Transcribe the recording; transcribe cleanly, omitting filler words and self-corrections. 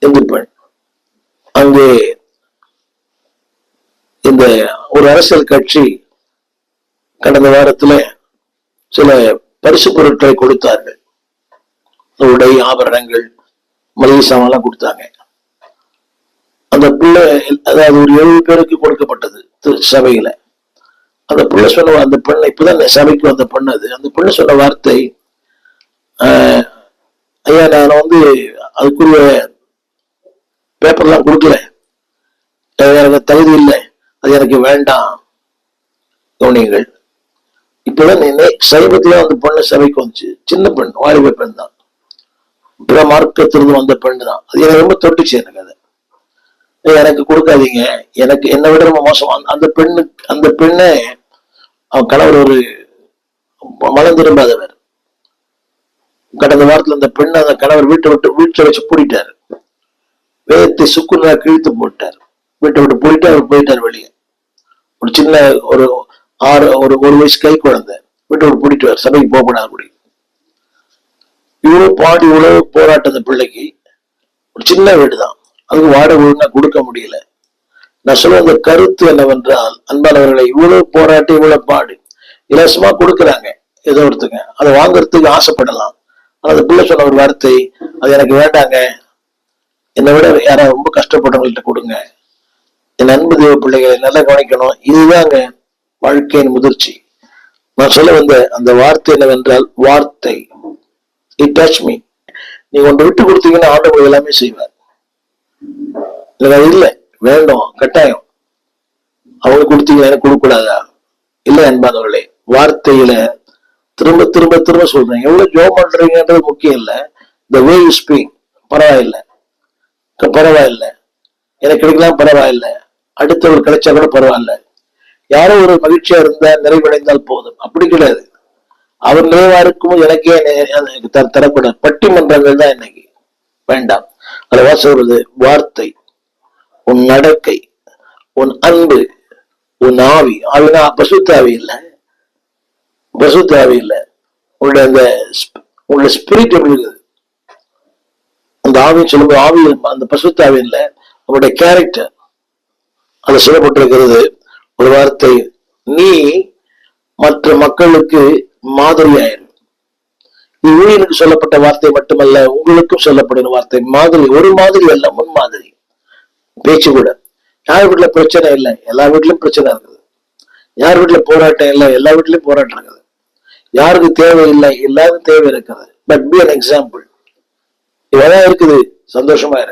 இந்து பெண். அங்கே இந்த ஒரு அரசியல் கட்சி கடந்த வாரத்தில் சில பரிசு பொருட்களை கொடுத்தார்கள். உடை, ஆபரணங்கள், மளிகை சாமான் கொடுத்தாங்க. அந்த பிள்ளை, அதாவது ஒரு 7 பேருக்கு கொடுக்கப்பட்டது சபையில. அந்த பிள்ளை சொன்ன, அந்த பெண்ணை இப்பதான் சபைக்கு வந்த பெண் அது. அந்த பெண்ணு சொன்ன வார்த்தை, ஐயா நான் அதுக்குரிய பேப்பர்லாம் கொடுக்கல, எனக்கு தகுதி இல்லை, அது எனக்கு வேண்டாம். கவனிங்கள், இப்பதான் சமீபத்துல அந்த பெண்ணு சபைக்கு வந்துச்சு. சின்ன பெண், வாலிப பெண் தான், பிற மார்க்கத்திலிருந்து வந்த பெண் தான். அது எனக்கு ரொம்ப தொட்டுச்சு. எனக்கு அது எனக்கு கொடுக்காதீங்க, எனக்கு என்னை விட ரொம்ப மோசம். அந்த பெண்ணை அவன் கணவர் ஒரு மனம் திரும்பாதவர். கடந்த வாரத்தில் அந்த பெண்ணை அந்த கணவர் வீட்டை வச்சு பூட்டிட்டார். வேதத்தை சுக்குநூறா கிழித்து போட்டார். வீட்டை விட்டு பூட்டிட்டு அவர் போயிட்டார் வெளியே. ஒரு சின்ன ஒரு வயசு கை குழந்தை வீட்டை விட்டு பூட்டிட்டு சபைக்கு போகக்கூடாது அப்படி. இவ்வளவு பாடி, இவ்வளவு போராட்டம். அந்த பிள்ளைக்கு ஒரு சின்ன வீடு தான், அதுக்கு வாடகை ஒழுங்கா கொடுக்க முடியல. நான் சொல்ல அந்த கருத்து என்னவென்றால், அன்பானவர்களை, இவ்வளவு போராட்டம், இவ்வளவு பாடு இலவசமா கொடுக்குறாங்க. ஏதோ ஒருத்தங்க அதை வாங்கறதுக்கு ஆசைப்படலாம். ஆனா அந்த பிள்ளை சொன்ன ஒரு வார்த்தை, அது எனக்கு வேண்டாங்க, என்னை விட யாராவது ரொம்ப கஷ்டப்பட்டவங்கள்ட்ட கொடுங்க. என் அன்பு தெய்வ பிள்ளைகளை நல்லா கவனிக்கணும். இதுதாங்க வாழ்க்கையின் முதிர்ச்சி. நான் சொல்ல வந்த அந்த வார்த்தை என்னவென்றால், வார்த்தை. It touch me. நீங்க ஒன்று விட்டு கொடுத்தீங்கன்னா ஆண்டவர் எல்லாமே செய்வார். இல்லை வேண்டும் கட்டாயம் அவங்க கொடுத்தீங்க, எனக்கு கொடுக்க கூடாதா? இல்லை அன்பானவர்களே, வார்த்தையில திரும்ப திரும்ப திரும்ப சொல்றேன். எவ்வளவு ஜோம் பண்றீங்கன்றது முக்கியம் இல்லை. இந்த வே யூ ஸ்பீக் பரவாயில்லை, எனக்கு கிடைக்கலாம் பரவாயில்லை, அடுத்தவர் கிடைச்சா கூட பரவாயில்ல, யாரோ ஒரு மகிழ்ச்சியா இருந்தா நிறைவடைந்தால் போதும். அப்படி கிடையாது. அவர் நிறைவா இருக்கும் எனக்கே தரக்கூடாது. பட்டிமன்றங்கள் தான் இன்னைக்கு வேண்டாம். அதுவா சொல்றது, வார்த்தை, உன் நடக்கை, உன் அன்பு, உன் ஆவி. ஆவினா பசுத்தாவி இல்லை, உங்களுடைய ஸ்பிரிட் எப்படி இருக்குது? அந்த ஆவின்னு சொல்லும்போது ஆவி, அந்த பசுத்தாவி இல்லை, உங்களுடைய கேரக்டர் அது சொல்லப்பட்டிருக்கிறது. ஒரு வார்த்தை, நீ மற்ற மக்களுக்கு மாதிரியாயிரு. ஊழியனுக்கு சொல்லப்பட்ட வார்த்தை மட்டுமல்ல, உங்களுக்கும் சொல்லப்படும் வார்த்தை மாதிரி. ஒரு மாதிரி அல்ல, முன்மாதிரி. பேச்சு கூட. யார் வீட்டுல பிரச்சனை இல்லை, எல்லா வீட்லயும் பிரச்சனை இருக்குது. யார் வீட்டுல போராட்டம் இல்லை, எல்லா வீட்லயும் போராட்டம் இருக்குது. யாருக்கு தேவை இல்லை, எல்லாருக்கும் தேவை இருக்குது. But be an example. இவ்வளவு இருக்குது, சந்தோஷமா இருக்கு.